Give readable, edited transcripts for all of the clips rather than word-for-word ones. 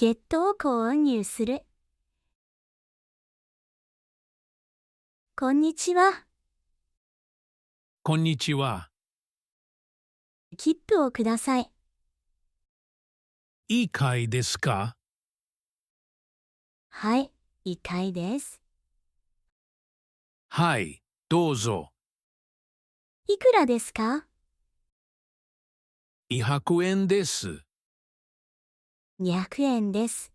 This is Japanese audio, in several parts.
ケットを購入する。こんにちは。こんにちは。切符をください。いいかいですか？はい、1階です。はい、どうぞ。いくらですか？200円です。200円です。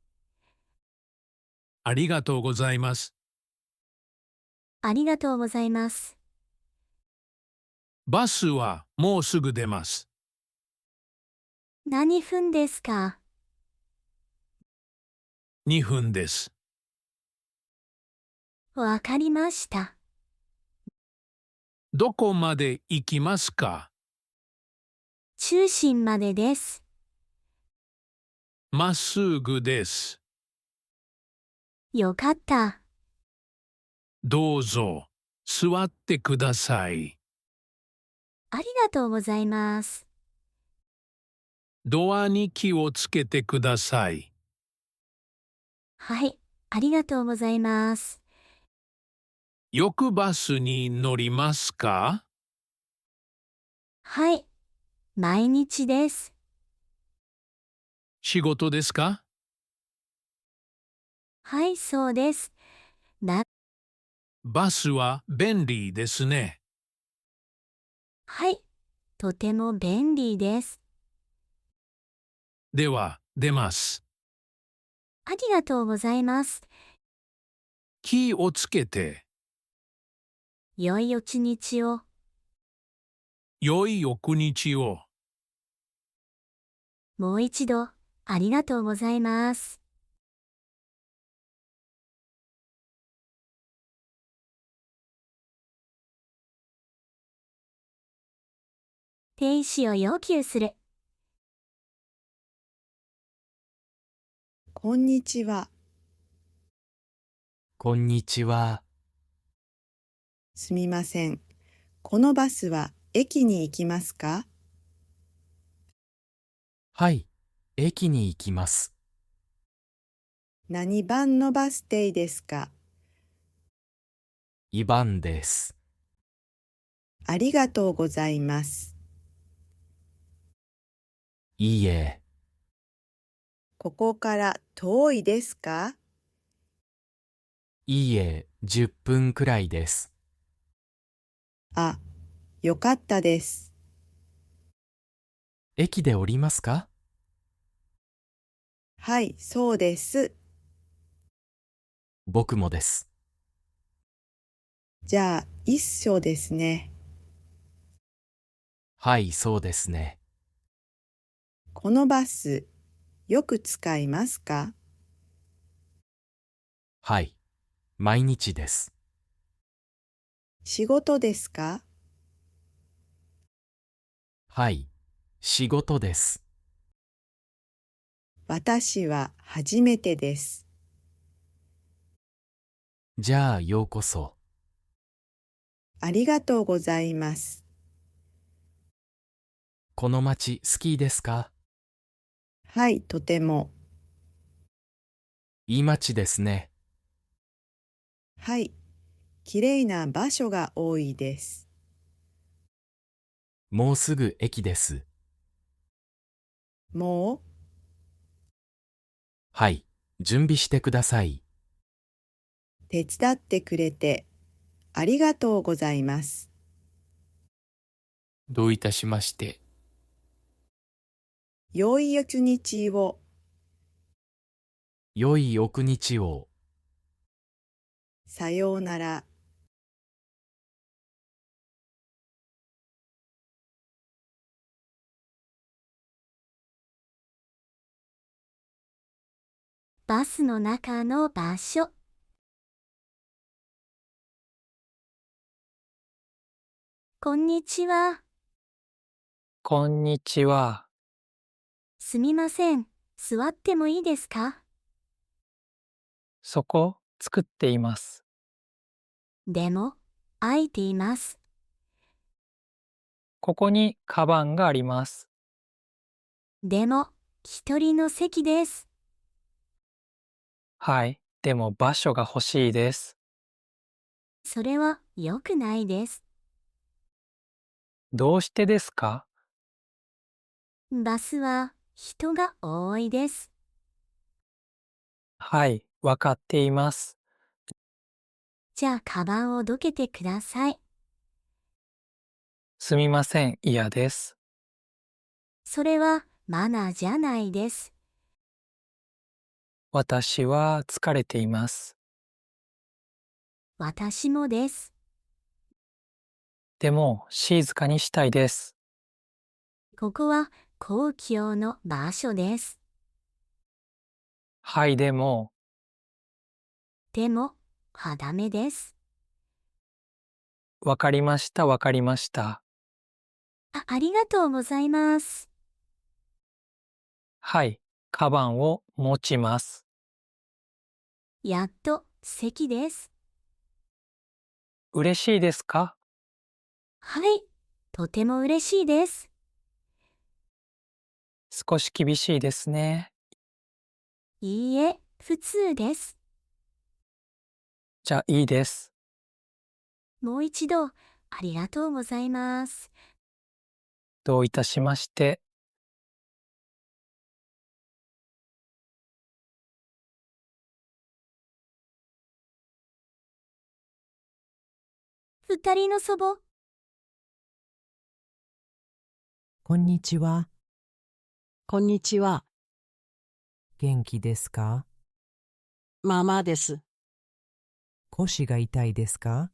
ありがとうございます。ありがとうございます。バスはもうすぐ出ます。何分ですか？2分です。わかりました。どこまで行きますか？中心までです。まっすぐです。よかった。どうぞ、座ってください。ありがとうございます。ドアに気をつけてください。はい、ありがとうございます。よくバスに乗りますか？はい、毎日です。仕事ですか？はい、そうです。バスは便利ですね。はい、とても便利です。では、出ます。ありがとうございます。気をつけて。良い一日を。良いお国地を。もう一度、ありがとうございます。停止を要求する。こんにちは。こんにちは。すみません。このバスは駅に行きますか？はい、駅に行きます。何番のバス停ですか？2番です。ありがとうございます。いいえ、ここから遠いですか？いいえ、10分くらいです。あ、よかったです。駅で降りますか？はい、そうです。僕もです。じゃあ、一緒ですね。はい、そうですね。このバス、よく使いますか？はい、毎日です。仕事ですか？はい、仕事です。私は初めてです。じゃあ、ようこそ。ありがとうございます。この街好きですか？はい、とても。いい街ですね。はい、きれいな場所が多いです。もうすぐ駅です。もうはい、準備してください。手伝ってくれてありがとうございます。どういたしまして。良い一日を。良いお国地を。さようなら。バスの中の場所。こんにちは。こんにちは。すみません。座ってもいいですか？そこ作っています。でも、空いています。ここにカバンがあります。でも、一人の席です。はい、でも場所が欲しいです。それは良くないです。どうしてですか？バスは人が多いです。はい、わかっています。じゃあ、カバンをどけてください。すみません、嫌です。それはマナーじゃないです。私は疲れています。私もです。でも、静かにしたいです。ここは公共の場所です。はい、でも、でも、ダメです。わかりました、わかりました。ありがとうございます。はい、カバンを持ちます。やっと席です。嬉しいですか？はい、とても嬉しいです。少し厳しいですね。いいえ、普通です。じゃあいいです。もう一度、ありがとうございます。どういたしまして。二人の祖母、こんにちは。こんにちは。元気ですか？まあまあです。腰が痛いですか？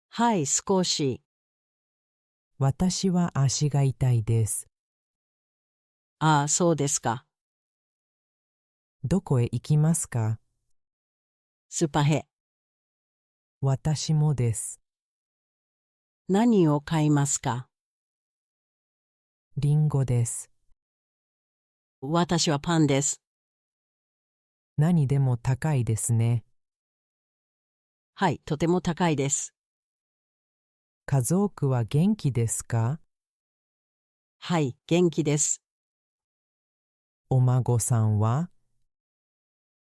はい、少し。私は足が痛いです。ああ、そうですか。どこへ行きますか？スパヘ。私もです。何を買いますか？リンゴです。私はパンです。何でも高いですね。はい、とても高いです。家族は元気ですか？はい、元気です。お孫さんは？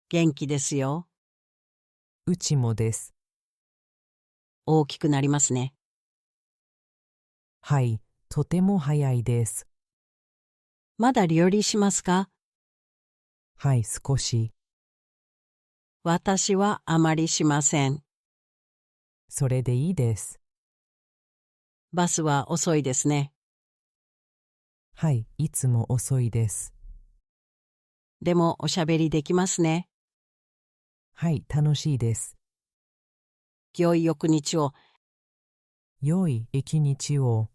元気ですよ。うちもです。大きくなりますね。はい、とても早いです。まだ料理しますか？はい、少し。私はあまりしません。それでいいです。バスは遅いですね。はい、いつも遅いです。でもおしゃべりできますね。はい、楽しいです。良い翌日を。良い一日を。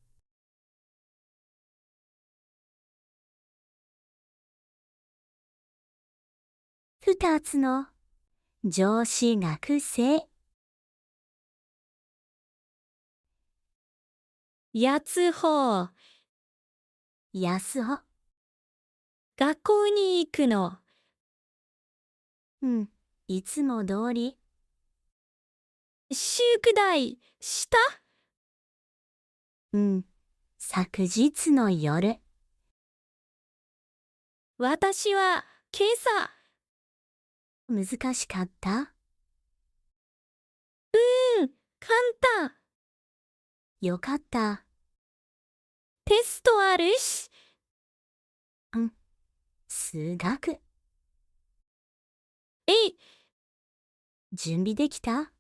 二つの上司学生。やつほう、やすほ。学校に行くの。うん、いつも通り。宿題した？うん、昨日の夜。私は今朝。難しかった？うん、簡単。よかった。テストあるし。数学。えい、準備できた？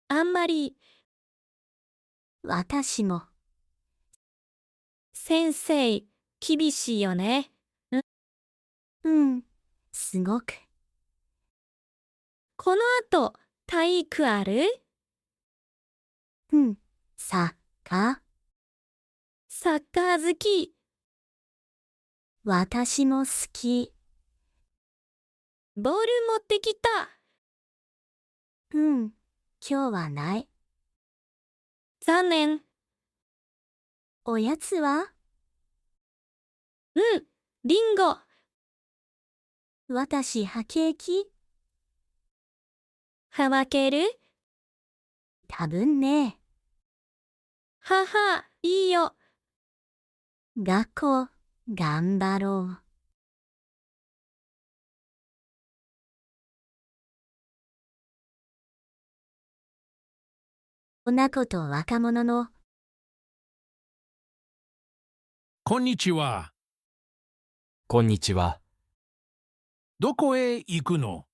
あんまり。私も。先生、厳しいよね。うん、すごく。この後、体育ある？うん、サッカー。サッカー好き。私も好き。ボール持ってきた。うん、今日はない。残念。おやつは？うん、リンゴ。私、はケーキ？はわける？多分ね。はは、いいよ。学校、頑張ろう。女子と若者のこんにちは。こんにちは。どこへ行くの？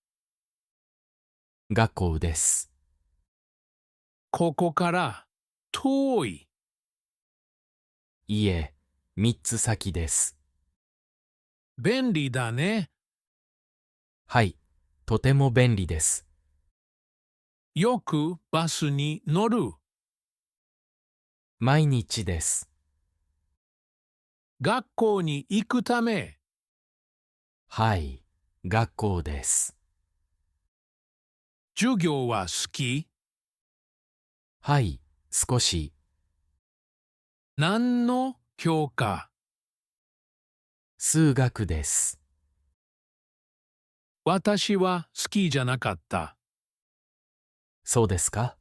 学校です。ここから遠い。いえ、3つ先です。便利だね。はい、とても便利です。よくバスに乗る。毎日です。学校に行くため。はい、学校です。授業は好き？はい、少し。何の教科？数学です。私は好きじゃなかった。そうですか？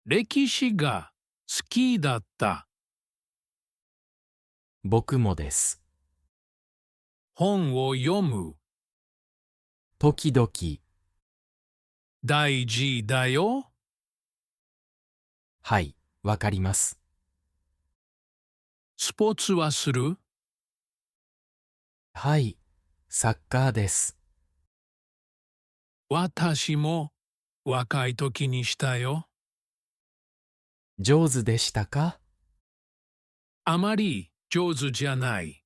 歴史が好きだった。僕もです。本を読む。時々。大事だよ。はい、わかります。スポーツはする？はい、サッカーです。私も若い時にしたよ。上手でしたか？あまり上手じゃない。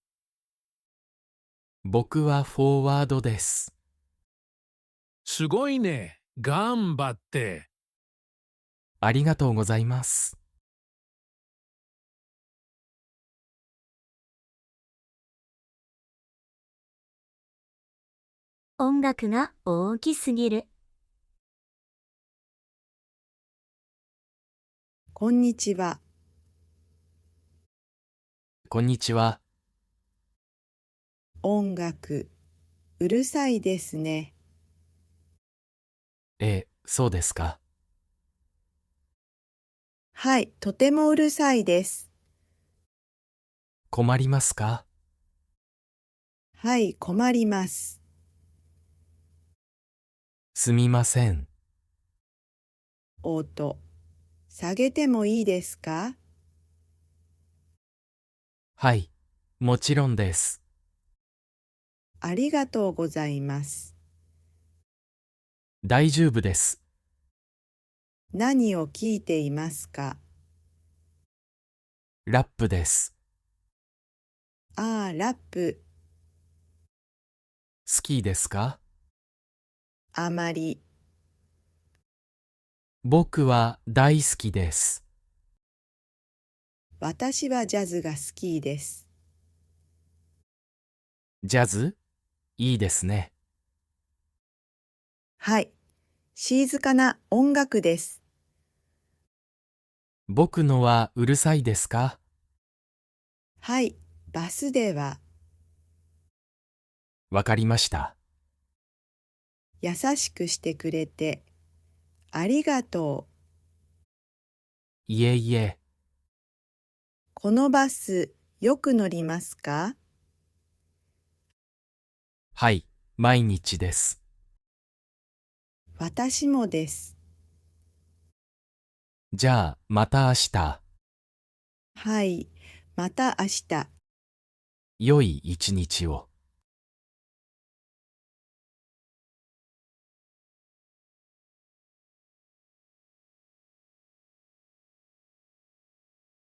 僕はフォワードです。すごいね。頑張って。ありがとうございます。音楽が大きすぎる。こんにちは。こんにちは。音楽、うるさいですね。そうですか。はい、とてもうるさいです。困りますか？はい、困ります。すみません。音、下げてもいいですか？はい、もちろんです。ありがとうございます。大丈夫です。何を聞いていますか？ラップです。ああ、ラップ、好きですか？あまり。僕は大好きです。私はジャズが好きです。ジャズ？いいですね。はい、静かな音楽です。僕のはうるさいですか？はい、バスではわかりました。優しくしてくれてありがとう。いえいえ、このバスよく乗りますか？はい、毎日です。私もです。じゃあ、また明日。はい、また明日。良い一日を。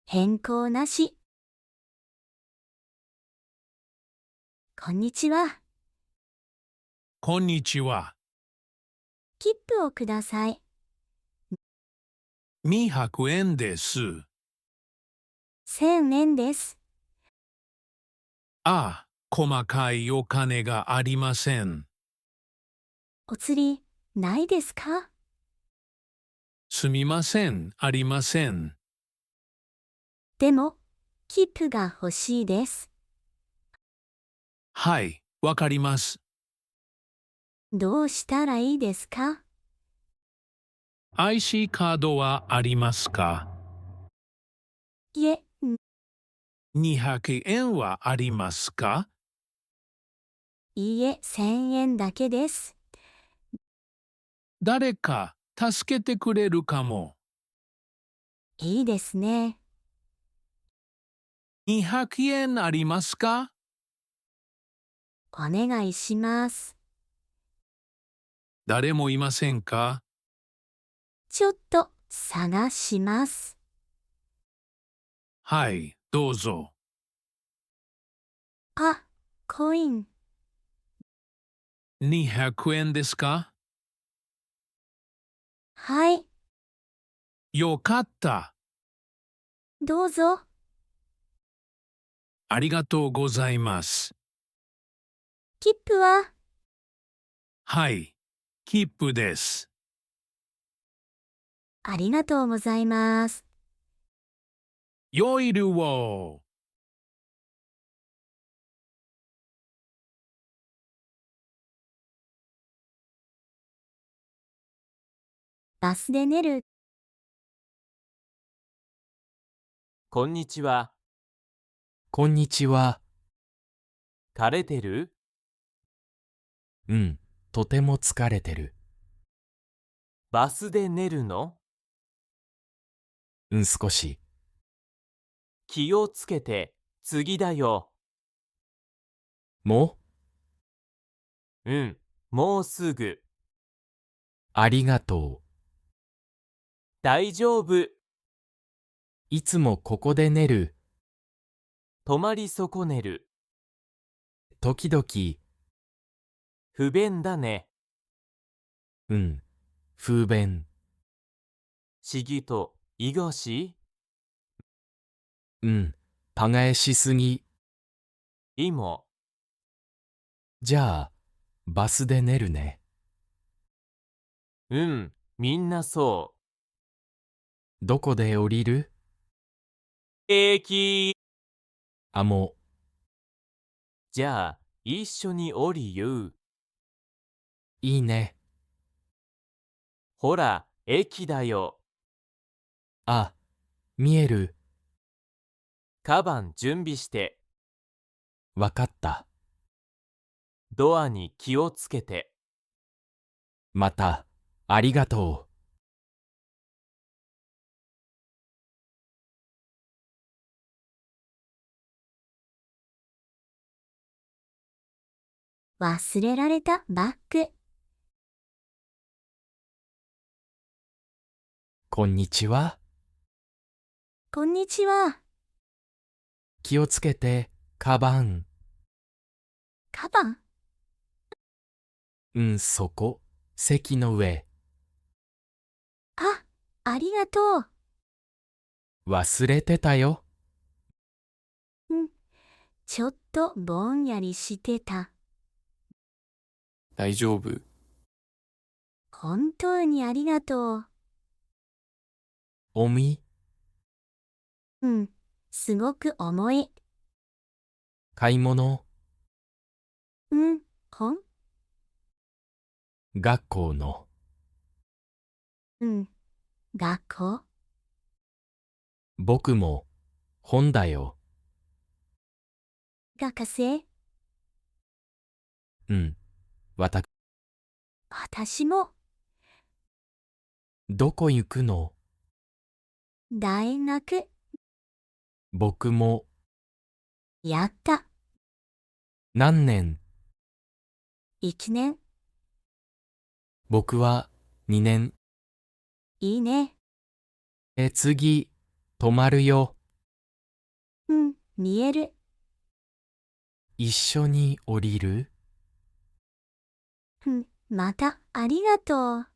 変更なし。こんにちは。こんにちは。切符をください。200円です。1000円です。ああ、細かいお金がありません。お釣りないですか？すみません、ありません。でも、切符が欲しいです。はい、わかります。どうしたらいいですか？ IC カードはありますか？いえ、200円はありますか？いいえ、1000円だけです。誰か助けてくれるかも。いいですね。200円ありますか？お願いします。誰もいませんか？ちょっと探します。はい、どうぞ。あ、コイン。200円ですか？はい、よかった。どうぞ。ありがとうございます。切符は？はい、切符です。ありがとうございます。良いるを。バスで寝る。こんにちは。こんにちは。枯れてる？うん、とても疲れてる。バスで寝るの？うん、少し。気をつけて、次だよ。もう、うん、もうすぐ。ありがとう。大丈夫。いつもここで寝る。泊まり損ねる。時々、不便だね。うん、不便。しぎと、いがし？うん、パ返しすぎ。いも。じゃあ、バスで寝るね。うん、みんなそどこで降りる？う。駅。あ、もじゃあ、一緒に降りよう。う、いいね。ほら、駅だよ。あ、見える。カバン準備して。わかった。ドアに気をつけて。また、ありがと忘れられたバッグ。う。こんにちは。こんにちは。気をつけて、カバン。カバン？うん、そこ、席の上。あ、ありがとう。忘れてたよ。ちょっとぼんやりしてた。大丈夫。本当にありがとう。おみ、うん、すごく重い。買い物、うん、本？学校の。うん、学校？僕も、本だよ。学生？うん、私も。どこ行くの？大学。僕も、やった。何年？ 1年。僕は、2年。いいね。次、泊まるよ。うん、見える。一緒に降りる？うん、またありがとう。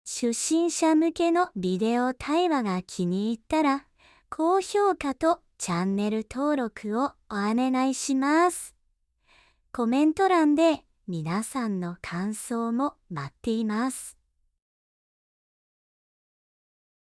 初心者向けのビデオ対話が気に入ったら、高評価とチャンネル登録をお願いします。コメント欄で皆さんの感想も待っています。